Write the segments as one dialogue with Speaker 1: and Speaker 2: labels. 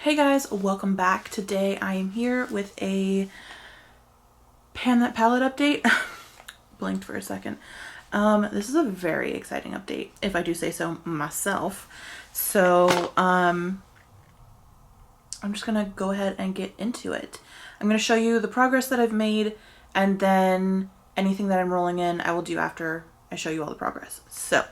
Speaker 1: Hey guys, welcome back. Today I am here with a Pan That Palette update. Blinked for a second. This is a very exciting update, if I do say so myself. So, I'm just gonna go ahead and get into it. I'm gonna show you the progress that I've made, and then anything that I'm rolling in, I will do after I show you all the progress. So,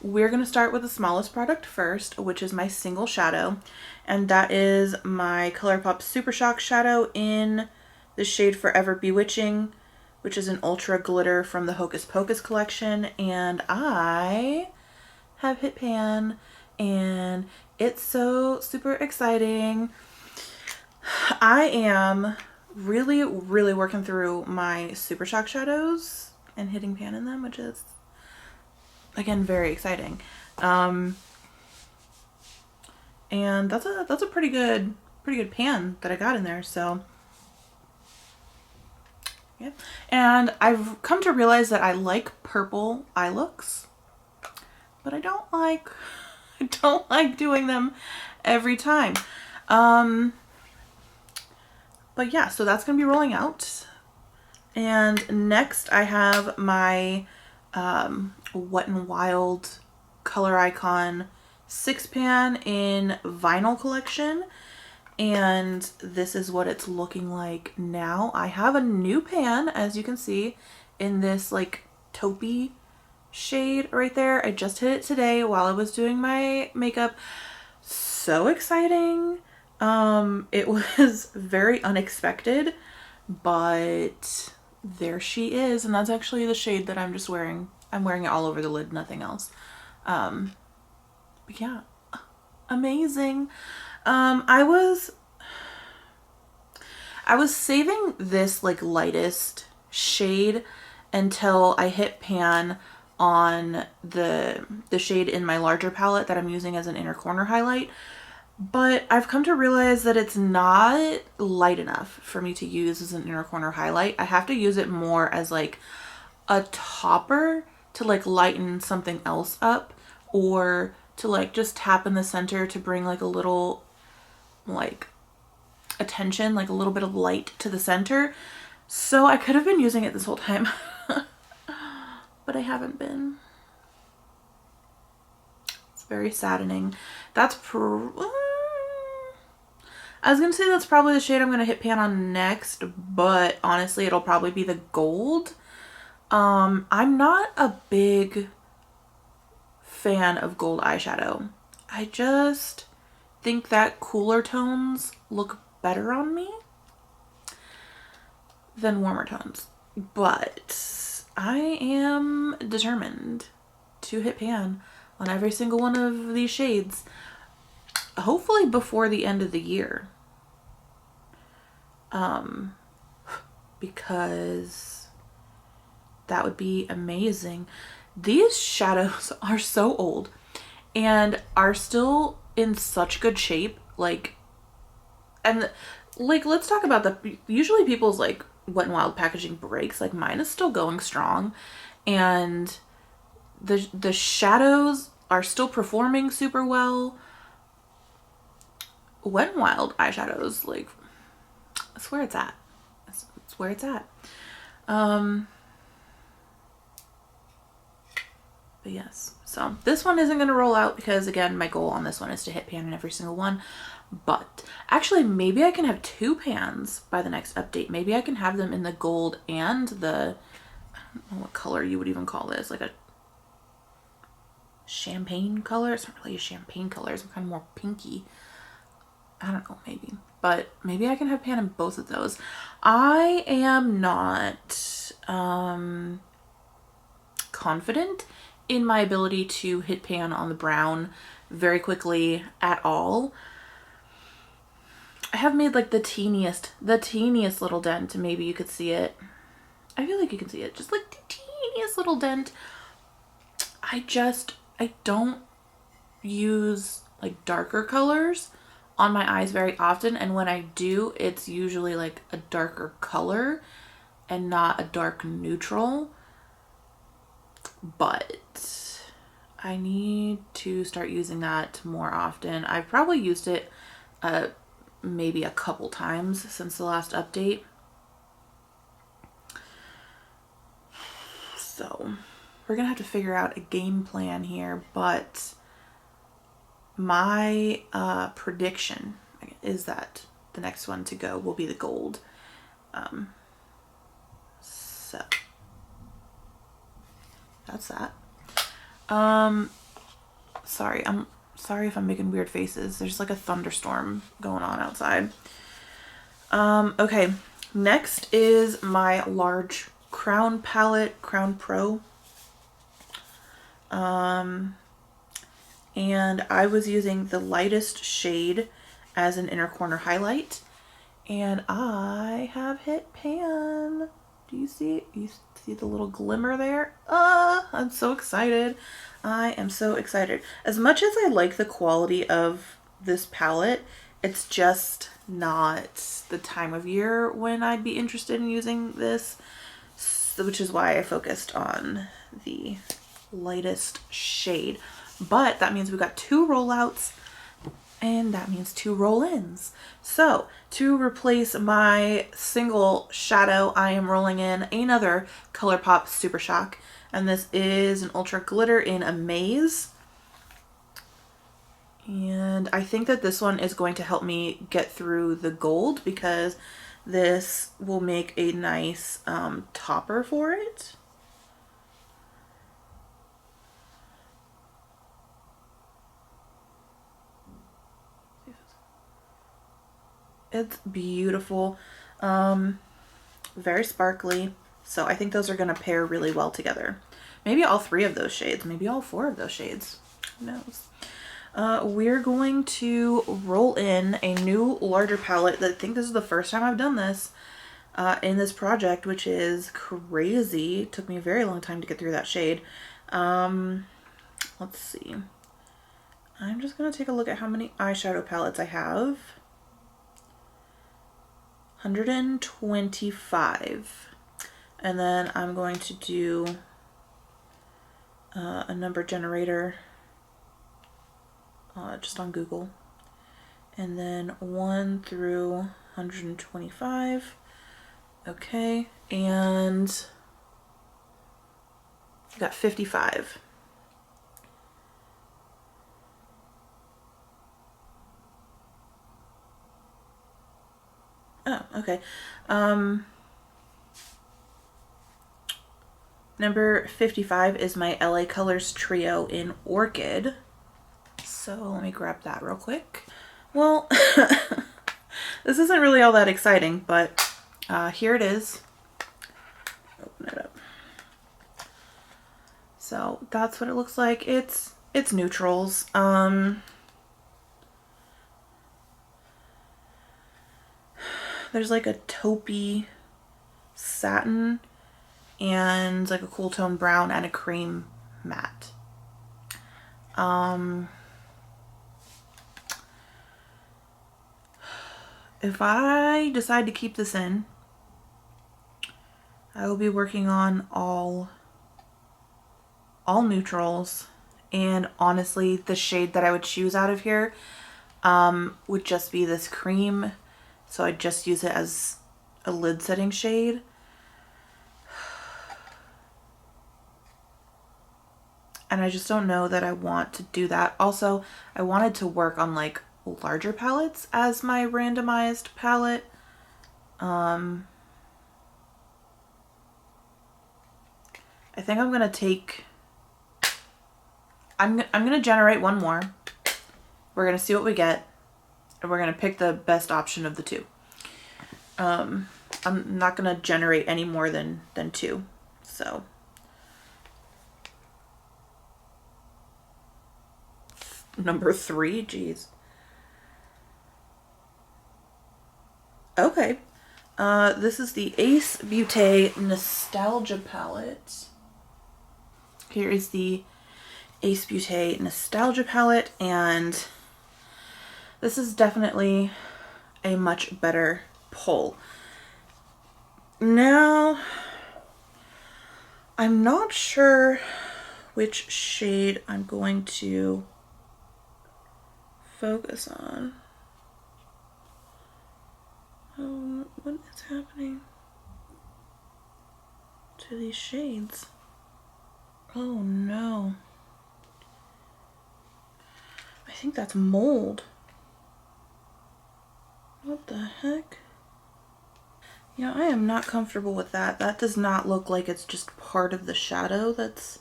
Speaker 1: we're going to start with the smallest product first, which is my single shadow. And that is my ColourPop Super Shock shadow in the shade Forever Bewitching, which is an ultra glitter from the Hocus Pocus collection. And I have hit pan, and it's so super exciting. I am really working through my Super Shock shadows and hitting pan in them, which is, again, very exciting. And that's a pretty good pan that I got in there. So yeah. And I've come to realize that I like purple eye looks, but I don't like doing them every time. But yeah, so that's gonna be rolling out. And next I have my Wet n Wild Color Icon 6-pan in vinyl collection, and this is what it's looking like now. I have a new pan, as you can see, in this like taupey shade right there. I just hit it today while I was doing my makeup. So exciting. It was very unexpected, but there she is, and that's actually the shade that I'm just wearing. I'm wearing it all over the lid, nothing else. But yeah, amazing. I was saving this like lightest shade until I hit pan on the shade in my larger palette that I'm using as an inner corner highlight. But I've come to realize that it's not light enough for me to use as an inner corner highlight. I have to use it more as like a topper to like lighten something else up, or to like just tap in the center to bring like a little like attention, like a little bit of light to the center. So I could have been using it this whole time, but I haven't been. It's very saddening. That's I was gonna say that's probably the shade I'm gonna hit pan on next, but honestly it'll probably be the gold. I'm not a big fan of gold eyeshadow. I just think that cooler tones look better on me than warmer tones. But I am determined to hit pan on every single one of these shades, hopefully before the end of the year. Because that would be amazing. These shadows are so old and are still in such good shape. Like, and like, let's talk about usually people's like Wet n Wild packaging breaks. Like, mine is still going strong, and the shadows are still performing super well. Wet n Wild eyeshadows, like, that's where it's at. That's where it's at. But yes, so this one isn't going to roll out because, again, my goal on this one is to hit pan in every single one. But actually, maybe I can have 2 pans by the next update. Maybe I can have them in the gold and the, I don't know what color you would even call this, like a champagne color. It's not really a champagne color. It's kind of more pinky. I don't know, maybe. But maybe I can have pan in both of those. I am not confident in my ability to hit pan on the brown very quickly at all. I have made like the teeniest little dent. Maybe you could see it. I feel like you can see it. Just like the teeniest little dent. I don't use like darker colors on my eyes very often, and when I do, it's usually like a darker color and not a dark neutral. But I need to start using that more often. I've probably used it maybe a couple times since the last update. So we're gonna have to figure out a game plan here, but my prediction is that the next one to go will be the gold. So that's that. I'm sorry if I'm making weird faces. There's like a thunderstorm going on outside. Okay, next is my large Crown palette, Crown Pro. And I was using the lightest shade as an inner corner highlight, and I have hit pan. Do you see it? You see the little glimmer there? I'm so excited. I am so excited. As much as I like the quality of this palette, it's just not the time of year when I'd be interested in using this, which is why I focused on the lightest shade. But that means we got 2 rollouts, and that means 2 roll-ins. So to replace my single shadow, I am rolling in another ColourPop Super Shock, and this is an Ultra Glitter in Amaze. And I think that this one is going to help me get through the gold, because this will make a nice topper for it. It's beautiful, very sparkly. So I think those are going to pair really well together. Maybe all 3 of those shades, maybe all 4 of those shades, who knows. We're going to roll in a new larger palette. I think this is the first time I've done this in this project, which is crazy. It took me a very long time to get through that shade. Let's see. I'm just going to take a look at how many eyeshadow palettes I have. 125. And then I'm going to do a number generator just on Google. And then 1 through 125. Okay, and I got 55. Oh, okay. Number 55 is my LA Colors Trio in Orchid. So let me grab that real quick. Well, this isn't really all that exciting, but here it is. Open it up. So that's what it looks like. It's neutrals. There's like a taupey satin and like a cool tone brown and a cream matte. If I decide to keep this in, I will be working on all neutrals, and honestly the shade that I would choose out of here would just be this cream, so I'd just use it as a lid setting shade. And I just don't know that I want to do that. Also, I wanted to work on like larger palettes as my randomized palette. I think I'm gonna take, I'm gonna generate one more. We're gonna see what we get, and we're gonna pick the best option of the 2. I'm not gonna generate any more than 2, so. Number 3, geez. Okay, this is the Ace Beauté Nostalgia palette. Here is the Ace Beauté Nostalgia palette, and this is definitely a much better pull. Now, I'm not sure which shade I'm going to focus on. What's happening to these shades? Oh no. I think that's mold. What the heck? Yeah, I am not comfortable with that. That does not look like it's just part of the shadow that's...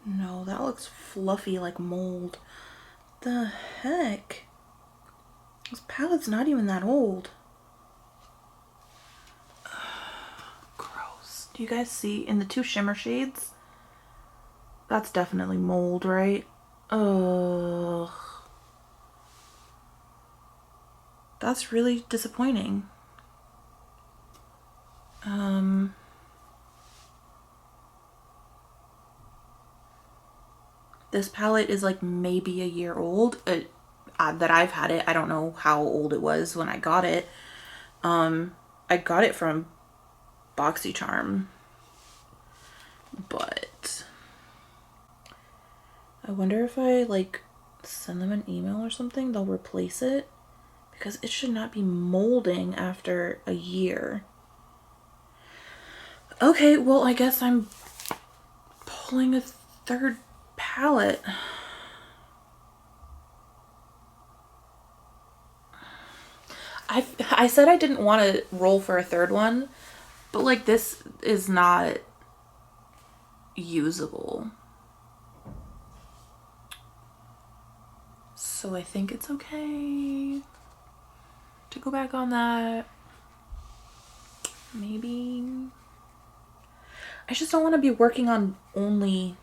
Speaker 1: No, that looks fluffy like mold. The heck? This palette's not even that old. Gross. Do you guys see in the two shimmer shades? That's definitely mold, right? Ugh. That's really disappointing. This palette is like maybe a year old that I've had it. I don't know how old it was when I got it. I got it from BoxyCharm, but I wonder if I like send them an email or something, they'll replace it, because it should not be molding after a year. Okay, well, I guess I'm pulling a third palette. I said I didn't want to roll for a third one, but like this is not usable. So I think it's okay to go back on that. Maybe. I just don't want to be working on only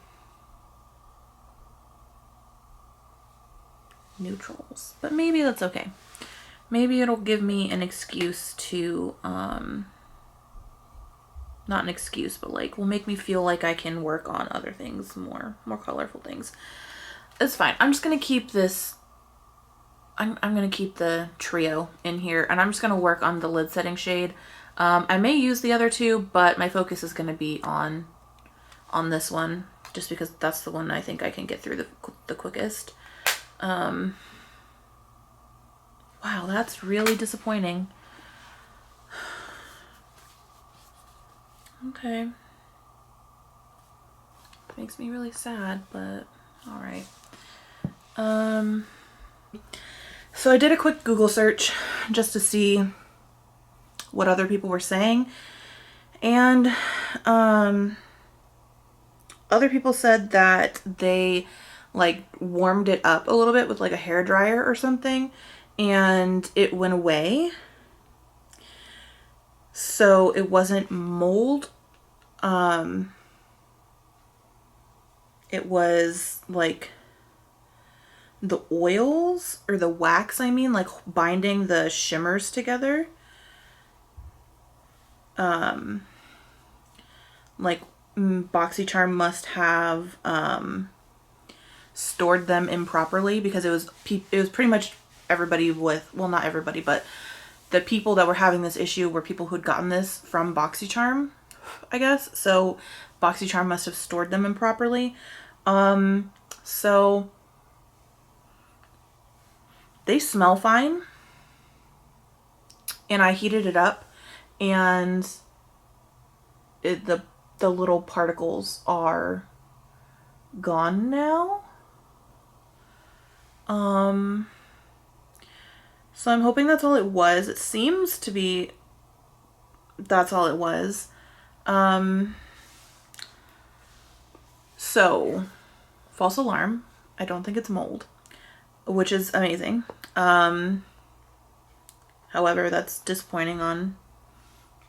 Speaker 1: neutrals, but maybe that's okay. Maybe it'll give me an excuse to, not an excuse, but like will make me feel like I can work on other things, more colorful things. It's fine. I'm just going to keep this, I'm going to keep the trio in here, and I'm just going to work on the lid setting shade. I may use the other two, but my focus is going to be on this one, just because that's the one I think I can get through the quickest. Wow, that's really disappointing. Okay. Makes me really sad, but all right. So I did a quick Google search just to see what other people were saying. And other people said that they like warmed it up a little bit with like a hair dryer or something, and it went away. So it wasn't mold. It was like the oils, or the wax, I mean, like binding the shimmers together. Like BoxyCharm must have stored them improperly, because it was pretty much everybody with, well, not everybody, but the people that were having this issue were people who'd gotten this from BoxyCharm, I guess. So BoxyCharm must have stored them improperly. So they smell fine, and I heated it up, and the little particles are gone now. So I'm hoping that's all it was. It seems to be that's all it was. So false alarm. I don't think it's mold, which is amazing. However, that's disappointing on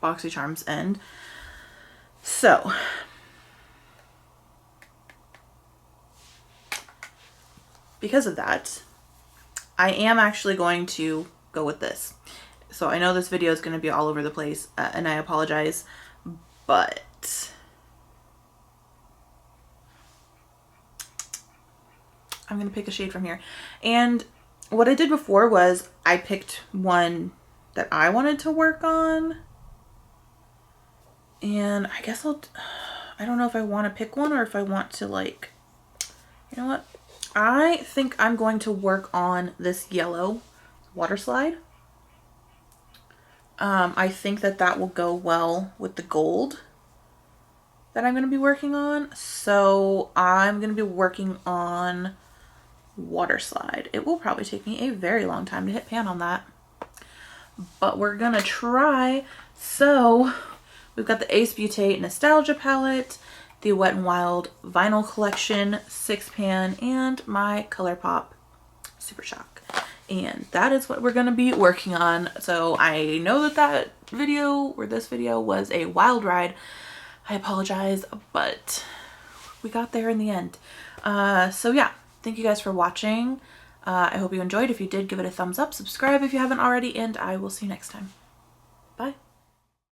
Speaker 1: BoxyCharm's end. So because of that, I am actually going to go with this. So I know this video is going to be all over the place, and I apologize, but I'm going to pick a shade from here. And what I did before was I picked one that I wanted to work on. And I guess I don't know if I want to pick one or if I want to like You know what? I think I'm going to work on this yellow water slide. I think that that will go well with the gold that I'm going to be working on. So I'm going to be working on water slide. It will probably take me a very long time to hit pan on that, but we're going to try. So we've got the Ace Beauté Nostalgia palette, the Wet n Wild Vinyl Collection 6-pan, and my ColourPop Super Shock. And that is what we're going to be working on. So I know that that video, or this video, was a wild ride. I apologize, but we got there in the end. So yeah, thank you guys for watching. I hope you enjoyed. If you did, give it a thumbs up, subscribe if you haven't already, and I will see you next time. Bye.